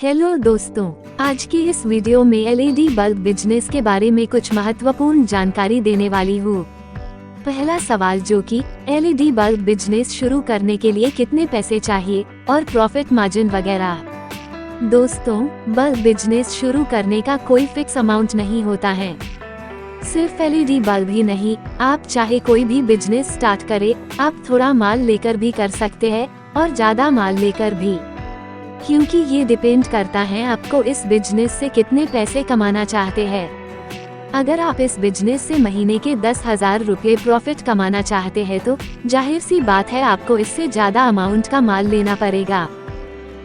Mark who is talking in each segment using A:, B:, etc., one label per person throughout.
A: Hello दोस्तों, आज की इस वीडियो में एलईडी बल्ब बिजनेस के बारे में कुछ महत्वपूर्ण जानकारी देने वाली हूँ। पहला सवाल जो कि एलईडी बल्ब बिजनेस शुरू करने के लिए कितने पैसे चाहिए और प्रॉफिट मार्जिन वगैरह। दोस्तों, बल्ब बिजनेस शुरू करने का कोई फिक्स अमाउंट नहीं होता है। सिर्फ एलईडी बल्ब ही नहीं, आप चाहे कोई भी बिजनेस स्टार्ट करें, आप थोड़ा माल लेकर भी कर सकते हैं और ज्यादा माल लेकर भी, क्योंकि ये डिपेंड करता है आपको इस बिजनेस से कितने पैसे कमाना चाहते हैं। अगर आप इस बिजनेस से महीने के 10,000 रुपये प्रॉफिट कमाना चाहते हैं तो जाहिर सी बात है आपको इससे ज्यादा अमाउंट का माल लेना पड़ेगा।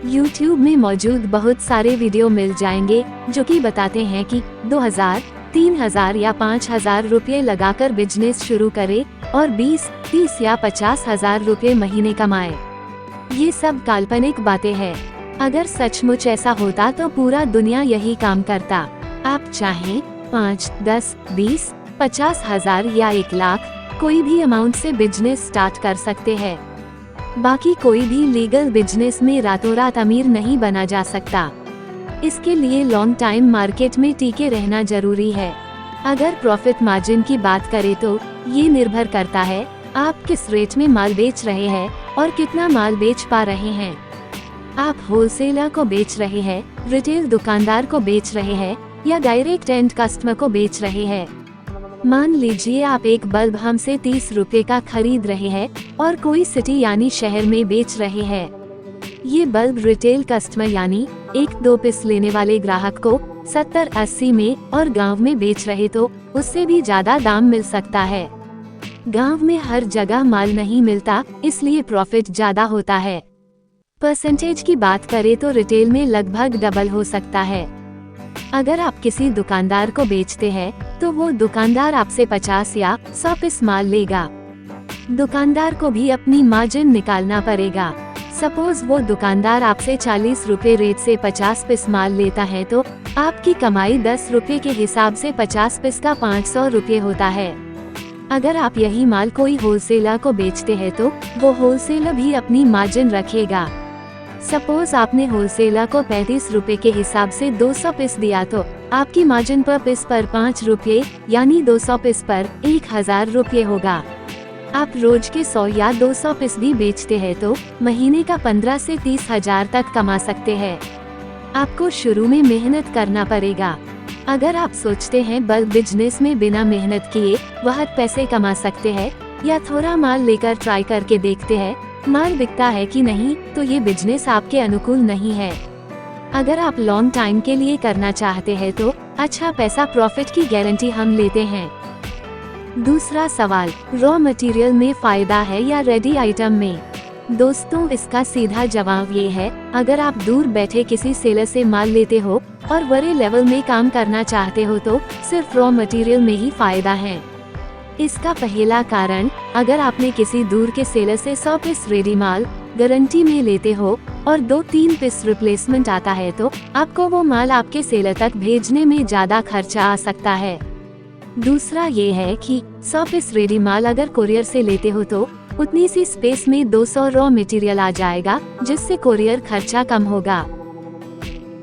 A: YouTube में मौजूद बहुत सारे वीडियो मिल जाएंगे जो कि बताते हैं कि 2,000, 3,000 या 5,000 रुपये लगाकर बिजनेस शुरू करें और 20, 30 या 50,000 रुपये महीने कमाए। ये सब काल्पनिक बातें हैं। अगर सचमुच ऐसा होता तो पूरा दुनिया यही काम करता। आप चाहें 5, 10, 20, 50,000 या 1 लाख कोई भी अमाउंट से बिजनेस स्टार्ट कर सकते हैं। बाकी कोई भी लीगल बिजनेस में रातों रात अमीर नहीं बना जा सकता। इसके लिए लॉन्ग टाइम मार्केट में टिके रहना जरूरी है। अगर प्रॉफिट मार्जिन की बात करें तो ये निर्भर करता है आप किस रेट में माल बेच रहे हैं और कितना माल बेच पा रहे हैं। आप होलसेलर को बेच रहे हैं, रिटेल दुकानदार को बेच रहे हैं या डायरेक्ट एंड कस्टमर को बेच रहे हैं। मान लीजिए आप एक बल्ब हमसे 30 रुपए का खरीद रहे हैं और कोई सिटी यानी शहर में बेच रहे हैं। ये बल्ब रिटेल कस्टमर यानी 1-2 पीस लेने वाले ग्राहक को 70-80 में और गांव में बेच रहे तो उससे भी ज्यादा दाम मिल सकता है। गांव में हर जगह माल नहीं मिलता, इसलिए प्रॉफिट ज्यादा होता है। परसेंटेज की बात करें तो रिटेल में लगभग डबल हो सकता है। अगर आप किसी दुकानदार को बेचते हैं तो वो दुकानदार आपसे 50 या 100 पीस माल लेगा। दुकानदार को भी अपनी मार्जिन निकालना पड़ेगा। सपोज वो दुकानदार आपसे 40 रुपए रेट से 50 पीस माल लेता है तो आपकी कमाई 10 रुपए के हिसाब से 50 पीस का 500 रुपए होता है। अगर आप यही माल कोई होलसेलर को बेचते हैं तो वो होलसेलर भी अपनी मार्जिन रखेगा। सपोज आपने होलसेलर को 35 रुपए के हिसाब से 200 पीस दिया तो आपकी मार्जिन पर पीस पर 5 रुपए यानी 200 पीस पर 1,000 रुपये होगा। आप रोज के 100 या 200 पीस भी बेचते हैं तो महीने का 15 से 30,000 तक कमा सकते हैं। आपको शुरू में मेहनत करना पड़ेगा। अगर आप सोचते हैं बल्ब बिजनेस में बिना मेहनत किए बहुत पैसे कमा सकते हैं या थोड़ा माल लेकर ट्राई करके देखते हैं माल बिकता है कि नहीं, तो ये बिजनेस आपके अनुकूल नहीं है। अगर आप लॉन्ग टाइम के लिए करना चाहते हैं तो अच्छा पैसा प्रॉफिट की गारंटी हम लेते हैं। दूसरा सवाल, रॉ मटेरियल में फायदा है या रेडी आइटम में। दोस्तों, इसका सीधा जवाब ये है, अगर आप दूर बैठे किसी सेलर से माल लेते हो और बड़े लेवल में काम करना चाहते हो तो सिर्फ रॉ मटेरियल में ही फायदा है। इसका पहला कारण, अगर आपने किसी दूर के सेलर से 100 पीस रेडी माल गारंटी में लेते हो और 2-3 पीस रिप्लेसमेंट आता है तो आपको वो माल आपके सेलर तक भेजने में ज्यादा खर्चा आ सकता है। दूसरा ये है कि 100 पीस रेडी माल अगर कोरियर से लेते हो तो उतनी सी स्पेस में 200 रॉ मटेरियल आ जाएगा, जिससे कोरियर खर्चा कम होगा।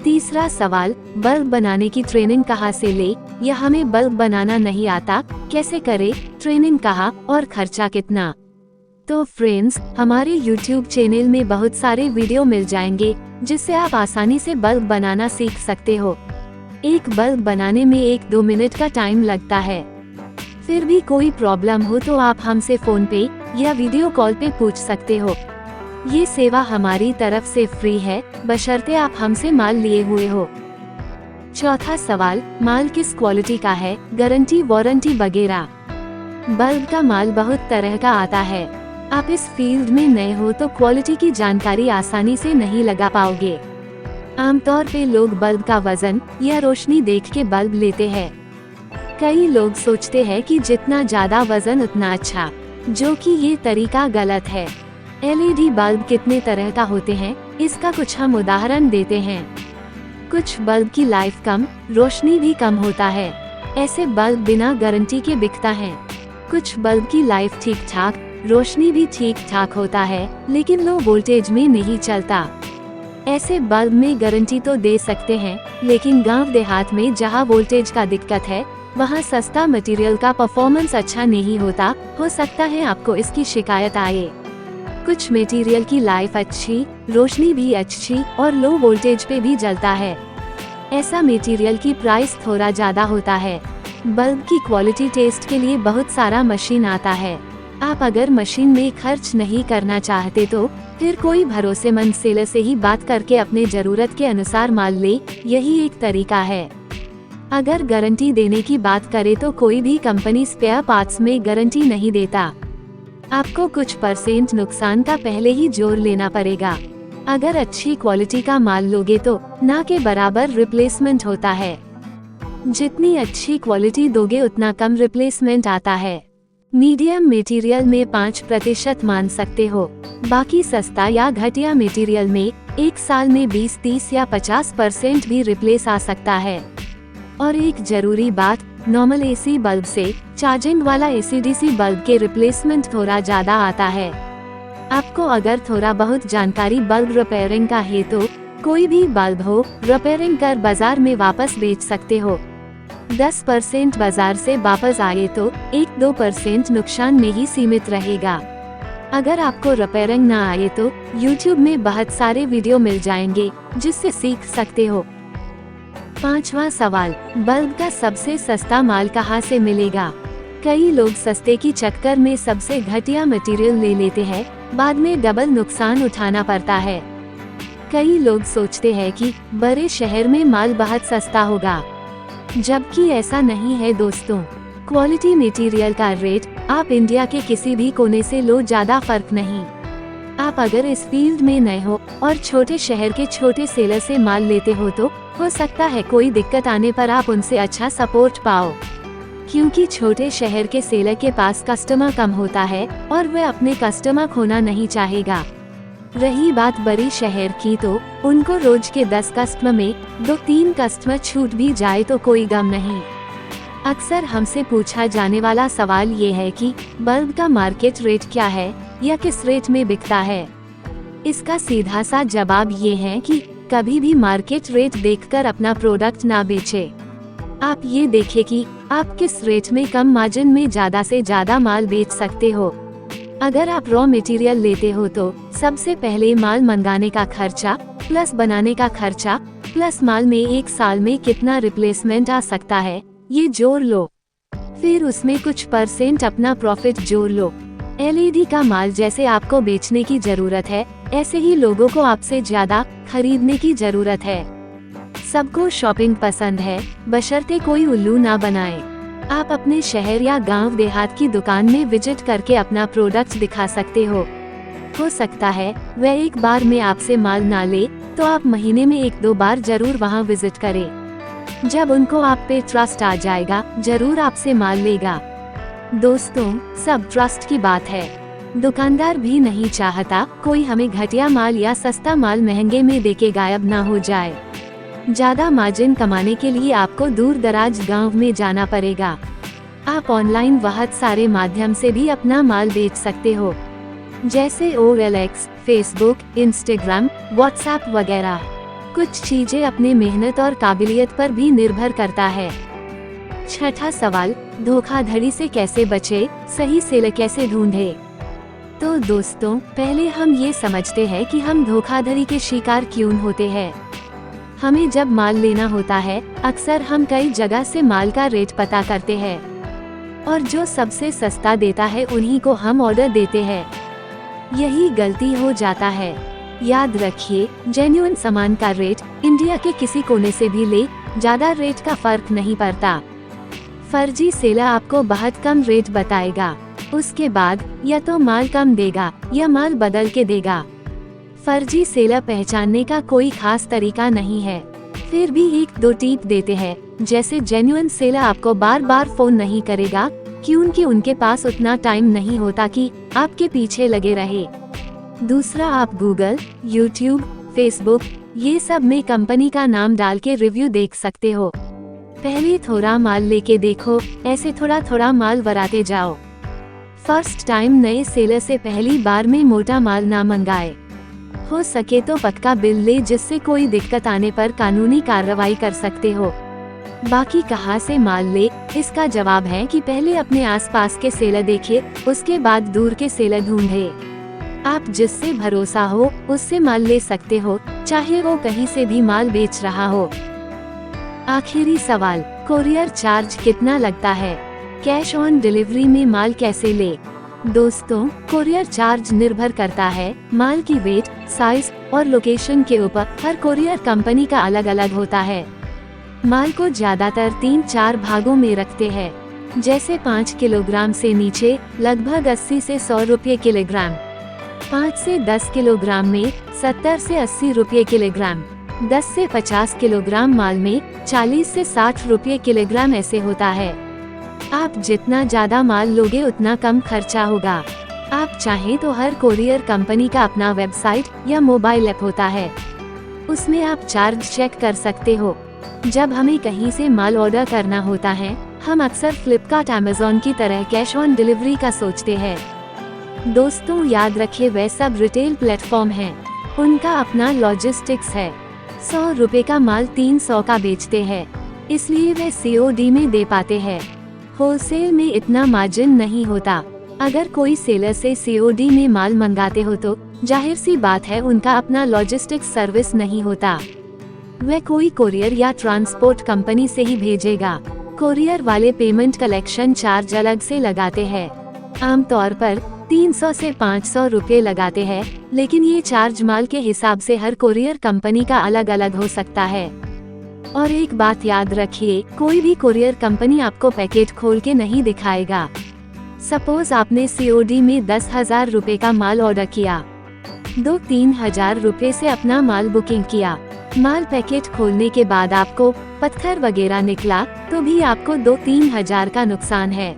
A: तीसरा सवाल, बल्ब बनाने की ट्रेनिंग कहाँ से ले या हमें बल्ब बनाना नहीं आता, कैसे करे, ट्रेनिंग कहाँ और खर्चा कितना। तो फ्रेंड्स, हमारे YouTube चैनल में बहुत सारे वीडियो मिल जाएंगे जिससे आप आसानी से बल्ब बनाना सीख सकते हो। एक बल्ब बनाने में 1-2 मिनट का टाइम लगता है। फिर भी कोई प्रॉब्लम हो तो आप हमसे फोन पे या वीडियो कॉल पे पूछ सकते हो। ये सेवा हमारी तरफ से फ्री है, बशर्ते आप हमसे माल लिए हुए हो। चौथा सवाल, माल किस क्वालिटी का है, गारंटी वारंटी वगैरह। बल्ब का माल बहुत तरह का आता है। आप इस फील्ड में नए हो तो क्वालिटी की जानकारी आसानी से नहीं लगा पाओगे। आमतौर पे लोग बल्ब का वजन या रोशनी देख के बल्ब लेते हैं। कई लोग सोचते हैं कि जितना ज्यादा वजन उतना अच्छा, जो कि ये तरीका गलत है। एलईडी बल्ब कितने तरह का होते हैं, इसका कुछ हम उदाहरण देते हैं। कुछ बल्ब की लाइफ कम, रोशनी भी कम होता है। ऐसे बल्ब बिना गारंटी के बिकता है। कुछ बल्ब की लाइफ ठीक ठाक, रोशनी भी ठीक ठाक होता है, लेकिन लो वोल्टेज में नहीं चलता। ऐसे बल्ब में गारंटी तो दे सकते हैं, लेकिन गांव देहात में जहां वोल्टेज का दिक्कत है, वहां सस्ता मटेरियल का परफॉर्मेंस अच्छा नहीं होता। हो सकता है आपको इसकी शिकायत आए। कुछ मटेरियल की लाइफ अच्छी, रोशनी भी अच्छी और लो वोल्टेज पे भी जलता है। ऐसा मटेरियल की प्राइस थोड़ा ज्यादा होता है। बल्ब की क्वालिटी टेस्ट के लिए बहुत सारा मशीन आता है। आप अगर मशीन में खर्च नहीं करना चाहते तो फिर कोई भरोसेमंद सेलर से ही बात करके अपने जरूरत के अनुसार माल ले, यही एक तरीका है। अगर गारंटी देने की बात करें तो कोई भी कंपनी स्पेयर पार्ट्स में गारंटी नहीं देता। आपको कुछ % नुकसान का पहले ही जोड़ लेना पड़ेगा। अगर अच्छी क्वालिटी का माल लोगे तो ना के बराबर रिप्लेसमेंट होता है। जितनी अच्छी क्वालिटी दोगे उतना कम रिप्लेसमेंट आता है। मीडियम मटेरियल में 5% मान सकते हो, बाकी सस्ता या घटिया मटेरियल में 1 साल में 20, 30 या 50% भी रिप्लेस आ सकता है। और एक जरूरी बात, नॉर्मल एसी बल्ब से चार्जिंग वाला AC/DC बल्ब के रिप्लेसमेंट थोड़ा ज्यादा आता है। आपको अगर थोड़ा बहुत जानकारी बल्ब रिपेयरिंग का है तो कोई भी बल्ब हो रिपेयरिंग कर बाजार में वापस बेच सकते हो। 10% बाजार से वापस आए तो 1-2% नुकसान में ही सीमित रहेगा। अगर आपको रिपेयरिंग ना आए तो YouTube में बहुत सारे वीडियो मिल जाएंगे जिससे सीख सकते हो। 5वां सवाल, बल्ब का सबसे सस्ता माल कहाँ से मिलेगा? कई लोग सस्ते की चक्कर में सबसे घटिया मटेरियल ले लेते हैं, बाद में डबल नुकसान उठाना पड़ता है। कई लोग सोचते हैं कि बड़े शहर में माल बहुत सस्ता होगा, जबकि ऐसा नहीं है दोस्तों। क्वालिटी मटेरियल का रेट आप इंडिया के किसी भी कोने से लो, ज्यादा फर्क नहीं। आप अगर इस फील्ड में नए हो और छोटे शहर के छोटे सेलर से माल लेते हो तो हो सकता है कोई दिक्कत आने पर आप उनसे अच्छा सपोर्ट पाओ, क्योंकि छोटे शहर के सेलर के पास कस्टमर कम होता है और वह अपने कस्टमर खोना नहीं चाहेगा। रही बात बड़ी शहर की तो उनको रोज के 10 कस्टमर में 2-3 कस्टमर छूट भी जाए तो कोई गम नहीं। अक्सर हमसे पूछा जाने वाला सवाल ये है कि बल्ब का मार्केट रेट क्या है या किस रेट में बिकता है। इसका सीधा सा जवाब ये है कि कभी भी मार्केट रेट देखकर अपना प्रोडक्ट ना बेचे। आप ये देखें कि आप किस रेट में कम मार्जिन में ज्यादा से ज्यादा माल बेच सकते हो। अगर आप रॉ मटेरियल लेते हो तो सबसे पहले माल मंगाने का खर्चा प्लस बनाने का खर्चा प्लस माल में 1 साल में कितना रिप्लेसमेंट आ सकता है ये जोड़ लो। फिर उसमें कुछ % अपना प्रॉफिट जोड़ लो। LED का माल जैसे आपको बेचने की जरूरत है, ऐसे ही लोगों को आपसे ज्यादा खरीदने की जरूरत है। सबको शॉपिंग पसंद है, बशर्ते कोई उल्लू ना बनाए। आप अपने शहर या गांव देहात की दुकान में विजिट करके अपना प्रोडक्ट दिखा सकते हो सकता है वह एक बार में आपसे माल ना ले, तो आप महीने में 1-2 बार जरूर वहां विजिट करें। जब उनको आप पे ट्रस्ट आ जाएगा, जरूर आपसे माल लेगा। दोस्तों, सब ट्रस्ट की बात है। दुकानदार भी नहीं चाहता कोई हमें घटिया माल या सस्ता माल महंगे में देके गायब ना हो जाए। ज्यादा मार्जिन कमाने के लिए आपको दूर दराज गांव में जाना पड़ेगा। आप ऑनलाइन बहुत सारे माध्यम से भी अपना माल बेच सकते हो, जैसे OLX, फेसबुक, इंस्टाग्राम, व्हाट्सएप वगैरह। कुछ चीजें अपने मेहनत और काबिलियत पर भी निर्भर करता है। 6ठा सवाल, धोखाधड़ी से कैसे बचे, सही सेलर कैसे ढूंढे? तो दोस्तों, पहले हम ये समझते हैं कि हम धोखाधड़ी के शिकार क्यों होते हैं। हमें जब माल लेना होता है, अक्सर हम कई जगह से माल का रेट पता करते हैं और जो सबसे सस्ता देता है उन्हीं को हम ऑर्डर देते हैं। यही गलती हो जाता है। याद रखिए, जेन्युइन सामान का रेट इंडिया के किसी कोने से भी ले, ज्यादा रेट का फर्क नहीं पड़ता। फर्जी सेलर आपको बहुत कम रेट बताएगा, उसके बाद या तो माल कम देगा या माल बदल के देगा। फर्जी सेलर पहचानने का कोई खास तरीका नहीं है, फिर भी 1-2 टिप देते हैं। जैसे जेन्युइन सेलर आपको बार बार फोन नहीं करेगा, क्योंकि उनके पास उतना टाइम नहीं होता कि आपके पीछे लगे रहे। दूसरा, आप गूगल, यूट्यूब, फेसबुक ये सब में कंपनी का नाम डाल के रिव्यू देख सकते हो। पहले थोड़ा माल लेके देखो, ऐसे थोड़ा थोड़ा माल बढ़ाते जाओ। फर्स्ट टाइम नए सेलर से पहली बार में मोटा माल ना मंगाए। हो सके तो पक्का बिल ले, जिससे कोई दिक्कत आने पर कानूनी कार्रवाई कर सकते हो। बाकी कहाँ से माल ले, इसका जवाब है कि पहले अपने आसपास के सेलर देखिए, उसके बाद दूर के सेलर ढूंढे। आप जिससे भरोसा हो उससे माल ले सकते हो, चाहे वो कहीं से भी माल बेच रहा हो। आखिरी सवाल, कोरियर चार्ज कितना लगता है? कैश ऑन डिलीवरी में माल कैसे ले? दोस्तों, कोरियर चार्ज निर्भर करता है माल की वेट, साइज और लोकेशन के ऊपर। हर कोरियर कंपनी का अलग अलग होता है। माल को ज्यादातर 3-4 भागों में रखते हैं, जैसे 5 किलोग्राम से नीचे लगभग 80 से 100 रुपये किलोग्राम, 5 से 10 किलोग्राम में 70 से 80 रुपये किलोग्राम, 10 से 50 किलोग्राम माल में 40 से 60 रुपये किलोग्राम ऐसे होता है। आप जितना ज्यादा माल लोगे उतना कम खर्चा होगा। आप चाहें तो हर कोरियर कंपनी का अपना वेबसाइट या मोबाइल ऐप होता है, उसमें आप चार्ज चेक कर सकते हो। जब हमें कहीं से माल ऑर्डर करना होता है, हम अक्सर फ्लिपकार्ट, अमेज़न की तरह कैश ऑन डिलीवरी का सोचते हैं। दोस्तों, याद रखिए वे सब रिटेल प्लेटफॉर्म हैं, उनका अपना लॉजिस्टिक्स है। 100 रुपए का माल 300 का बेचते हैं, इसलिए वे COD में दे पाते हैं। होलसेल में इतना मार्जिन नहीं होता। अगर कोई सेलर से COD में माल मंगाते हो तो जाहिर सी बात है उनका अपना लॉजिस्टिक्स सर्विस नहीं होता। वह कोई कोरियर या ट्रांसपोर्ट कंपनी से ही भेजेगा। कोरियर वाले पेमेंट कलेक्शन चार्ज अलग से लगाते हैं, आमतौर पर 300 से 500 रुपये लगाते हैं, लेकिन ये चार्ज माल के हिसाब से हर कोरियर कंपनी का अलग अलग हो सकता है। और एक बात याद रखिए, कोई भी कोरियर कंपनी आपको पैकेट खोल के नहीं दिखाएगा। सपोज आपने COD में 10,000 रुपए का माल ऑर्डर किया, 2-3 हजार रुपए से अपना माल बुकिंग किया। माल पैकेट खोलने के बाद आपको पत्थर वगैरह निकला तो भी आपको 2-3 हजार का नुकसान है।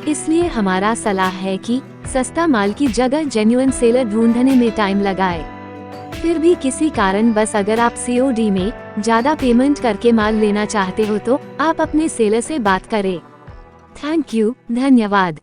A: इसलिए हमारा सलाह है कि सस्ता माल की जगह जेन्युइन सेलर ढूंढने में टाइम लगाए। फिर भी किसी कारण बस अगर आप COD में ज्यादा पेमेंट करके माल लेना चाहते हो तो आप अपने सेलर से बात करें। थैंक यू, धन्यवाद।